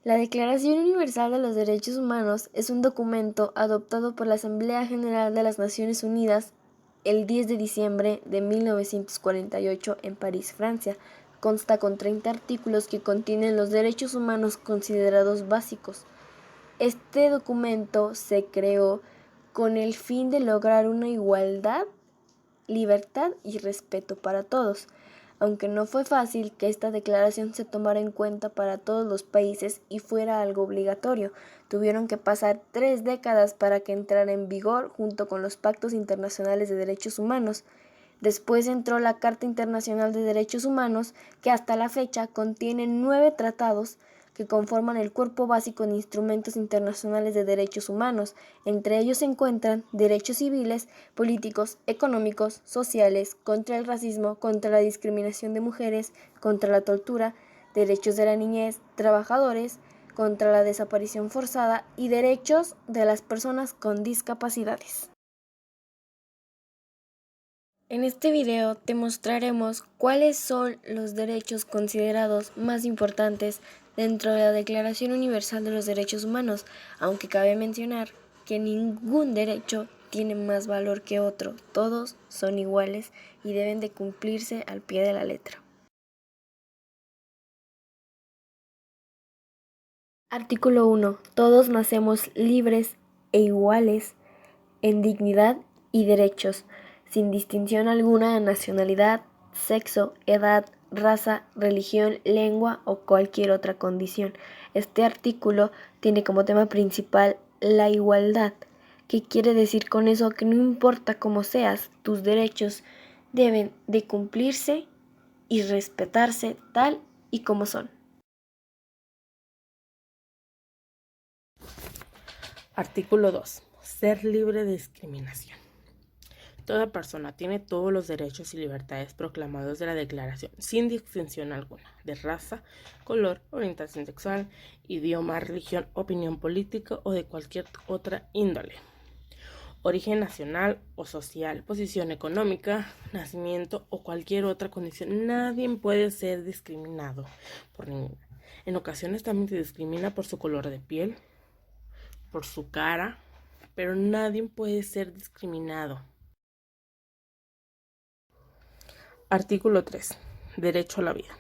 La Declaración Universal de los Derechos Humanos es un documento adoptado por la Asamblea General de las Naciones Unidas el 10 de diciembre de 1948 en París, Francia. Consta con 30 artículos que contienen los derechos humanos considerados básicos. Este documento se creó con el fin de lograr una igualdad, libertad y respeto para todos, aunque no fue fácil que esta declaración se tomara en cuenta para todos los países y fuera algo obligatorio. Tuvieron que pasar 3 décadas para que entrara en vigor junto con los pactos internacionales de derechos humanos. Después entró la Carta Internacional de Derechos Humanos, que hasta la fecha contiene 9 tratados que conforman el cuerpo básico de instrumentos internacionales de derechos humanos. Entre ellos se encuentran derechos civiles, políticos, económicos, sociales, contra el racismo, contra la discriminación de mujeres, contra la tortura, derechos de la niñez, trabajadores, contra la desaparición forzada y derechos de las personas con discapacidades. En este video te mostraremos cuáles son los derechos considerados más importantes dentro de la Declaración Universal de los Derechos Humanos, aunque cabe mencionar que ningún derecho tiene más valor que otro, todos son iguales y deben de cumplirse al pie de la letra. Artículo 1. Todos nacemos libres e iguales en dignidad y derechos, sin distinción alguna de nacionalidad, sexo, edad, raza, religión, lengua o cualquier otra condición. Este artículo tiene como tema principal la igualdad. ¿Qué quiere decir con eso? Que no importa cómo seas, tus derechos deben de cumplirse y respetarse tal y como son. Artículo 2. Ser libre de discriminación. Toda persona tiene todos los derechos y libertades proclamados de la Declaración, sin distinción alguna, de raza, color, orientación sexual, idioma, religión, opinión política o de cualquier otra índole, origen nacional o social, posición económica, nacimiento o cualquier otra condición. Nadie puede ser discriminado por ninguna. En ocasiones también se discrimina por su color de piel, por su cara, pero nadie puede ser discriminado. Artículo 3. Derecho a la vida.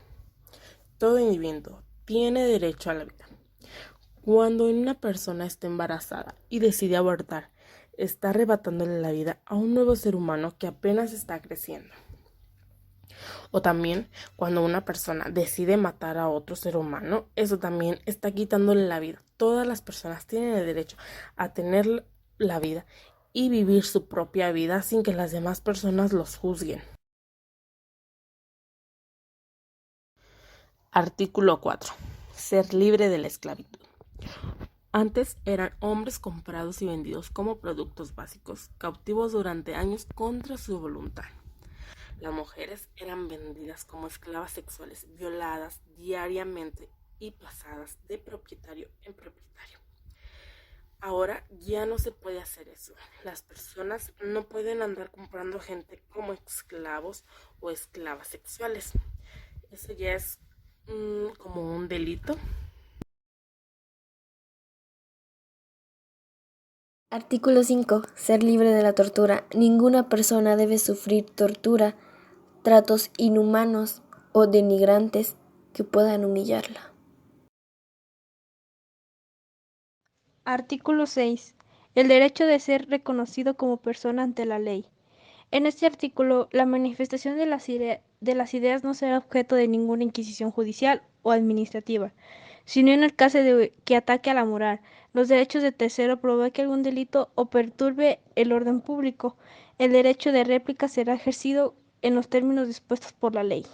Todo individuo tiene derecho a la vida. Cuando una persona está embarazada y decide abortar, está arrebatándole la vida a un nuevo ser humano que apenas está creciendo. O también cuando una persona decide matar a otro ser humano, eso también está quitándole la vida. Todas las personas tienen el derecho a tener la vida y vivir su propia vida sin que las demás personas los juzguen. Artículo 4. Ser libre de la esclavitud. Antes eran hombres comprados y vendidos como productos básicos, cautivos durante años contra su voluntad. Las mujeres eran vendidas como esclavas sexuales, violadas diariamente y pasadas de propietario en propietario. Ahora ya no se puede hacer eso. Las personas no pueden andar comprando gente como esclavos o esclavas sexuales. Eso ya es como un delito. Artículo 5. Ser libre de la tortura. Ninguna persona debe sufrir tortura, tratos inhumanos o denigrantes que puedan humillarla. Artículo 6. El derecho de ser reconocido como persona ante la ley. En este artículo, la manifestación de las ideas no será objeto de ninguna inquisición judicial o administrativa, sino en el caso de que ataque a la moral, los derechos de tercero, provoque algún delito o perturbe el orden público. El derecho de réplica será ejercido en los términos dispuestos por la ley.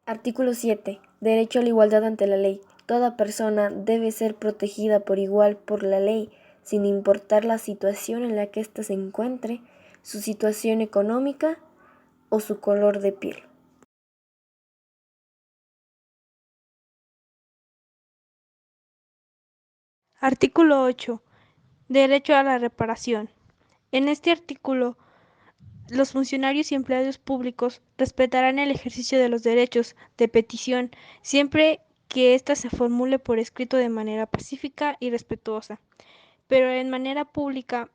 Artículo 7. Derecho a la igualdad ante la ley. Toda persona debe ser protegida por igual por la ley, sin importar la situación en la que ésta se encuentre, su situación económica o su color de piel. Artículo 8. Derecho a la reparación. En este artículo, Los funcionarios y empleados públicos respetarán el ejercicio de los derechos de petición siempre que ésta se formule por escrito de manera pacífica y respetuosa, pero en manera pública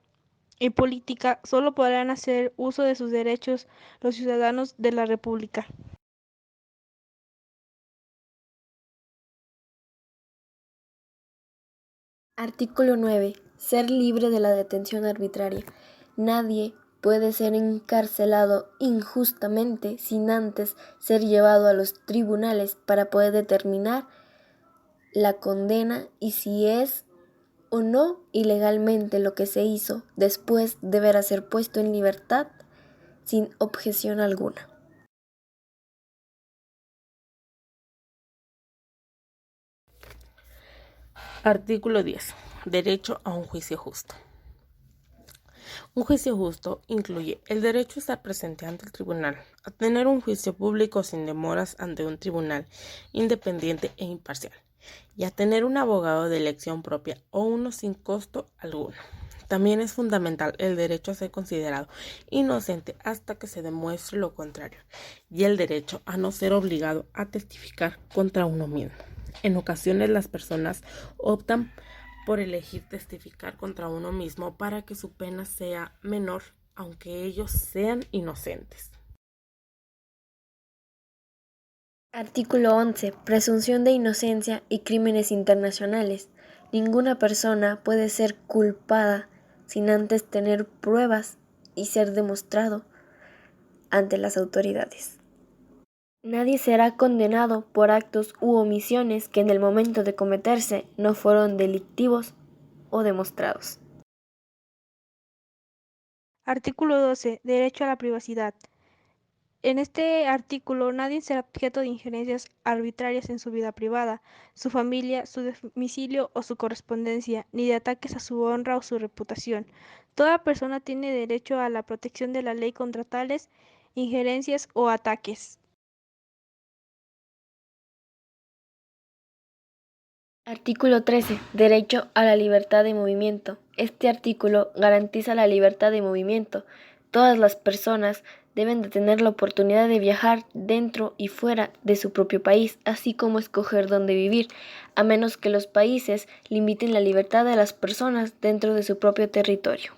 y política solo podrán hacer uso de sus derechos los ciudadanos de la República. Artículo 9. Ser libre de la detención arbitraria. Nadie puede ser encarcelado injustamente sin antes ser llevado a los tribunales para poder determinar la condena y si es o no ilegalmente lo que se hizo, después deberá ser puesto en libertad sin objeción alguna. Artículo 10. Derecho a un juicio justo. Un juicio justo incluye el derecho a estar presente ante el tribunal, a tener un juicio público sin demoras ante un tribunal independiente e imparcial, y a tener un abogado de elección propia o uno sin costo alguno. También es fundamental el derecho a ser considerado inocente hasta que se demuestre lo contrario, y el derecho a no ser obligado a testificar contra uno mismo. En ocasiones las personas optan por elegir testificar contra uno mismo para que su pena sea menor, aunque ellos sean inocentes. Artículo 11. Presunción de inocencia y crímenes internacionales. Ninguna persona puede ser culpada sin antes tener pruebas y ser demostrado ante las autoridades. Nadie será condenado por actos u omisiones que en el momento de cometerse no fueron delictivos o demostrados. Artículo 12. Derecho a la privacidad. En este artículo nadie será objeto de injerencias arbitrarias en su vida privada, su familia, su domicilio o su correspondencia, ni de ataques a su honra o su reputación. Toda persona tiene derecho a la protección de la ley contra tales injerencias o ataques. Artículo 13. Derecho a la libertad de movimiento. Este artículo garantiza la libertad de movimiento. Todas las personas deben de tener la oportunidad de viajar dentro y fuera de su propio país, así como escoger dónde vivir, a menos que los países limiten la libertad de las personas dentro de su propio territorio.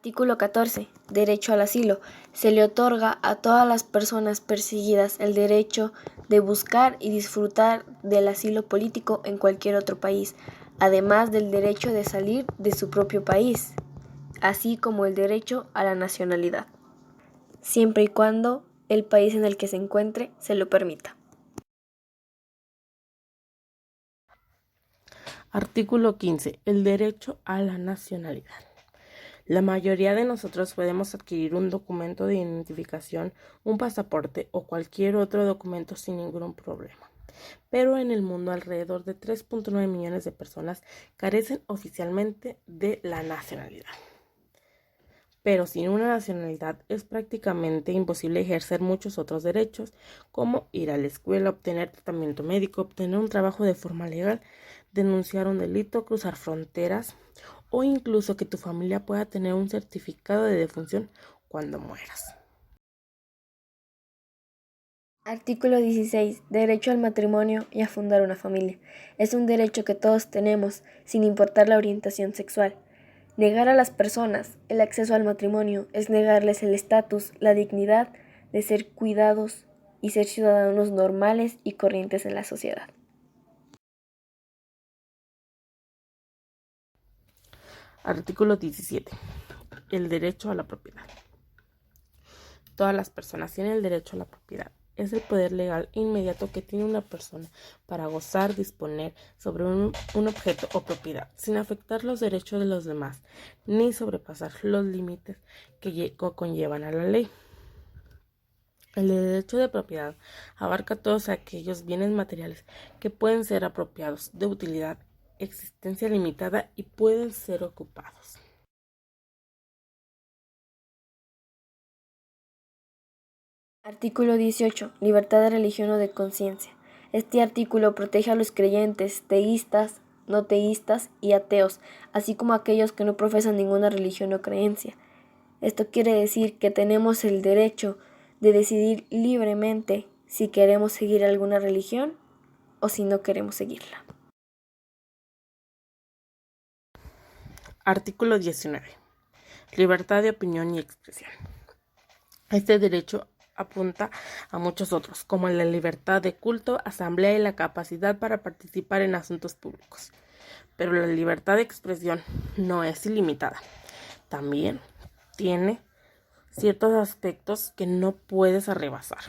Artículo 14. Derecho al asilo. Se le otorga a todas las personas perseguidas el derecho de buscar y disfrutar del asilo político en cualquier otro país, además del derecho de salir de su propio país, así como el derecho a la nacionalidad, siempre y cuando el país en el que se encuentre se lo permita. Artículo 15. El derecho a la nacionalidad. La mayoría de nosotros podemos adquirir un documento de identificación, un pasaporte o cualquier otro documento sin ningún problema. Pero en el mundo alrededor de 3.9 millones de personas carecen oficialmente de la nacionalidad. Pero sin una nacionalidad es prácticamente imposible ejercer muchos otros derechos, como ir a la escuela, obtener tratamiento médico, obtener un trabajo de forma legal, denunciar un delito, cruzar fronteras o incluso que tu familia pueda tener un certificado de defunción cuando mueras. Artículo 16. Derecho al matrimonio y a fundar una familia. Es un derecho que todos tenemos, sin importar la orientación sexual. Negar a las personas el acceso al matrimonio es negarles el estatus, la dignidad de ser cuidados y ser ciudadanos normales y corrientes en la sociedad. Artículo 17. El derecho a la propiedad. Todas las personas tienen el derecho a la propiedad. Es el poder legal inmediato que tiene una persona para gozar, disponer sobre un objeto o propiedad, sin afectar los derechos de los demás, ni sobrepasar los límites que conllevan a la ley. El derecho de propiedad abarca todos aquellos bienes materiales que pueden ser apropiados, de utilidad, existencia limitada y pueden ser ocupados. Artículo 18. Libertad de religión o de conciencia. Este artículo protege a los creyentes, teístas, no teístas y ateos, así como aquellos que no profesan ninguna religión o creencia. Esto quiere decir que tenemos el derecho de decidir libremente si queremos seguir alguna religión o si no queremos seguirla. Artículo 19. Libertad de opinión y expresión. Este derecho apunta a muchos otros, como la libertad de culto, asamblea y la capacidad para participar en asuntos públicos. Pero la libertad de expresión no es ilimitada. También tiene ciertos aspectos que no puedes rebasar.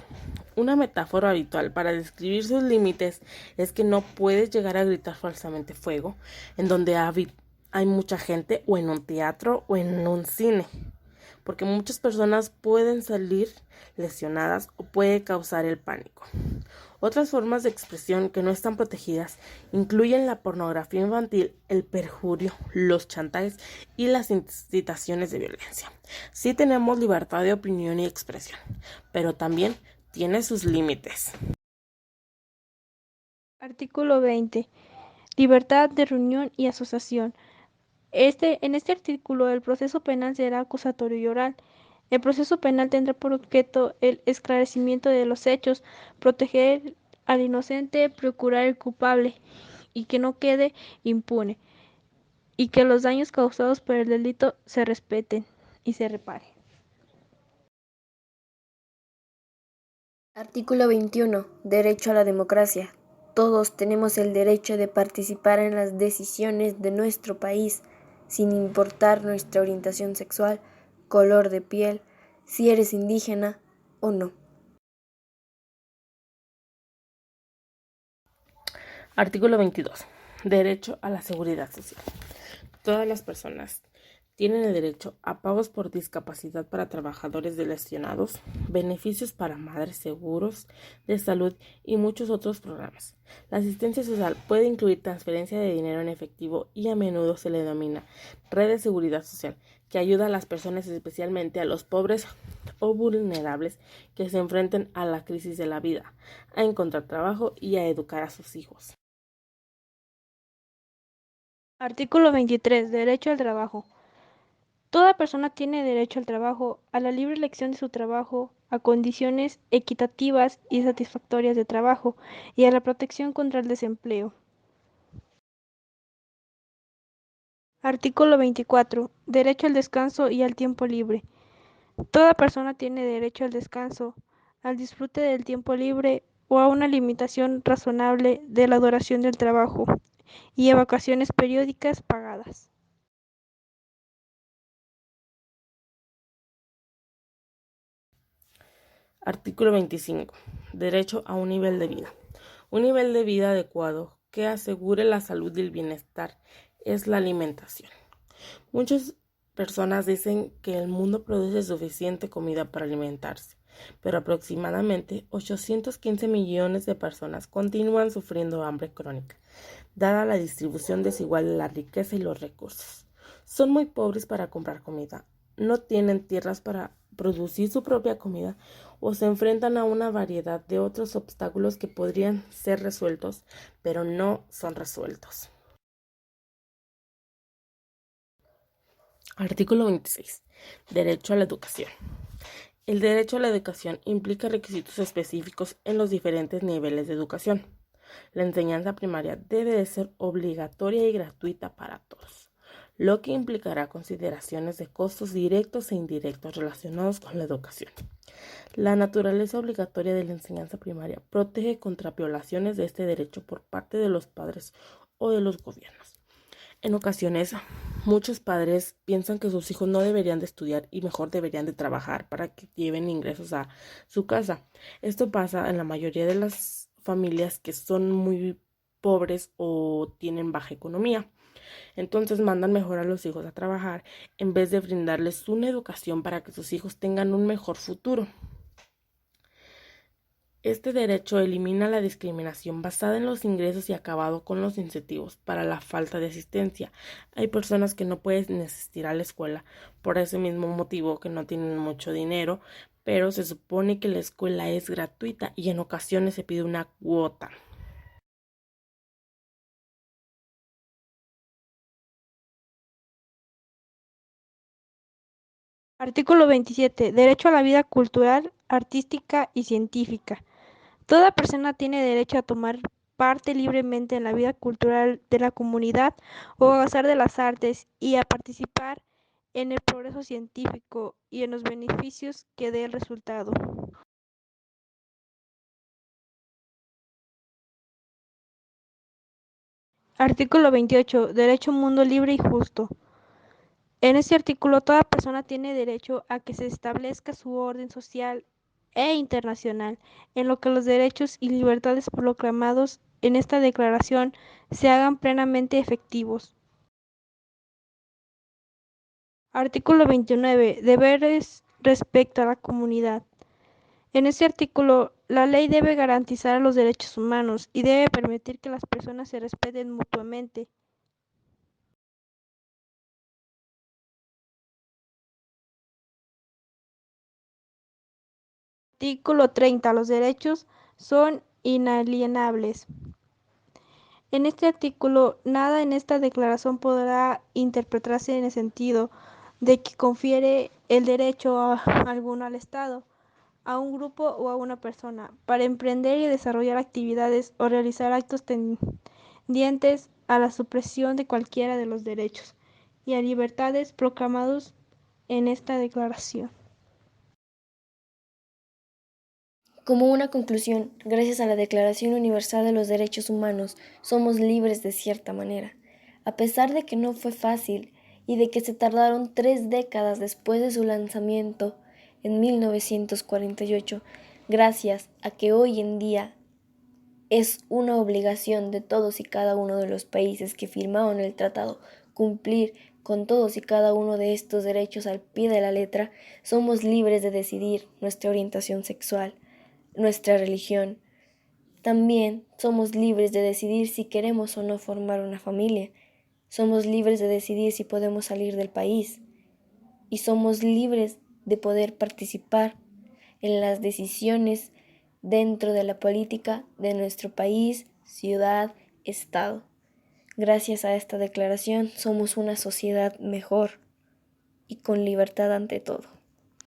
Una metáfora habitual para describir sus límites es que no puedes llegar a gritar falsamente fuego en donde hay mucha gente, o en un teatro o en un cine, porque muchas personas pueden salir lesionadas o puede causar el pánico. Otras formas de expresión que no están protegidas incluyen la pornografía infantil, el perjurio, los chantajes y las incitaciones de violencia. Sí tenemos libertad de opinión y expresión, pero también tiene sus límites. Artículo 20. Libertad de reunión y asociación. En este artículo, el proceso penal será acusatorio y oral. El proceso penal tendrá por objeto el esclarecimiento de los hechos, proteger al inocente, procurar el culpable y que no quede impune, y que los daños causados por el delito se respeten y se reparen. Artículo 21. Derecho a la democracia. Todos tenemos el derecho de participar en las decisiones de nuestro país, sin importar nuestra orientación sexual, color de piel, si eres indígena o no. Artículo 22. Derecho a la seguridad social. Todas las personas tienen el derecho a pagos por discapacidad para trabajadores lesionados, beneficios para madres, seguros de salud y muchos otros programas. La asistencia social puede incluir transferencia de dinero en efectivo y a menudo se le denomina red de seguridad social, que ayuda a las personas, especialmente a los pobres o vulnerables que se enfrenten a la crisis de la vida, a encontrar trabajo y a educar a sus hijos. Artículo 23. Derecho al trabajo. Toda persona tiene derecho al trabajo, a la libre elección de su trabajo, a condiciones equitativas y satisfactorias de trabajo, y a la protección contra el desempleo. Artículo 24. Derecho al descanso y al tiempo libre. Toda persona tiene derecho al descanso, al disfrute del tiempo libre o a una limitación razonable de la duración del trabajo, y a vacaciones periódicas pagadas. Artículo 25. Derecho a un nivel de vida. Un nivel de vida adecuado que asegure la salud y el bienestar es la alimentación. Muchas personas dicen que el mundo produce suficiente comida para alimentarse, pero aproximadamente 815 millones de personas continúan sufriendo hambre crónica, dada la distribución desigual de la riqueza y los recursos. Son muy pobres para comprar comida, no tienen tierras para producir su propia comida o se enfrentan a una variedad de otros obstáculos que podrían ser resueltos, pero no son resueltos. Artículo 26. Derecho a la educación. El derecho a la educación implica requisitos específicos en los diferentes niveles de educación. La enseñanza primaria debe de ser obligatoria y gratuita para todos, lo que implicará consideraciones de costos directos e indirectos relacionados con la educación. La naturaleza obligatoria de la enseñanza primaria protege contra violaciones de este derecho por parte de los padres o de los gobiernos. En ocasiones, muchos padres piensan que sus hijos no deberían de estudiar y mejor deberían de trabajar para que lleven ingresos a su casa. Esto pasa en la mayoría de las familias que son muy pobres o tienen baja economía. Entonces mandan mejor a los hijos a trabajar en vez de brindarles una educación para que sus hijos tengan un mejor futuro. Este derecho elimina la discriminación basada en los ingresos y acabado con los incentivos para la falta de asistencia. Hay personas que no pueden asistir a la escuela por ese mismo motivo, que no tienen mucho dinero, pero se supone que la escuela es gratuita y en ocasiones se pide una cuota. Artículo 27. Derecho a la vida cultural, artística y científica. Toda persona tiene derecho a tomar parte libremente en la vida cultural de la comunidad o a gozar de las artes y a participar en el progreso científico y en los beneficios que dé el resultado. Artículo 28. Derecho a un mundo libre y justo. En este artículo, toda persona tiene derecho a que se establezca su orden social e internacional, en lo que los derechos y libertades proclamados en esta declaración se hagan plenamente efectivos. Artículo 29. Deberes respecto a la comunidad. En este artículo, la ley debe garantizar los derechos humanos y debe permitir que las personas se respeten mutuamente. Artículo 30. Los derechos son inalienables. En este artículo, nada en esta declaración podrá interpretarse en el sentido de que confiere el derecho alguno al Estado, a un grupo o a una persona, para emprender y desarrollar actividades o realizar actos tendientes a la supresión de cualquiera de los derechos y a libertades proclamados en esta declaración. Como una conclusión, gracias a la Declaración Universal de los Derechos Humanos, somos libres de cierta manera. A pesar de que no fue fácil y de que se tardaron 3 décadas después de su lanzamiento en 1948, gracias a que hoy en día es una obligación de todos y cada uno de los países que firmaron el tratado cumplir con todos y cada uno de estos derechos al pie de la letra, somos libres de decidir nuestra orientación sexual, nuestra religión. También somos libres de decidir si queremos o no formar una familia. Somos libres de decidir si podemos salir del país. Y somos libres de poder participar en las decisiones dentro de la política de nuestro país, ciudad, estado. Gracias a esta declaración somos una sociedad mejor y con libertad ante todo.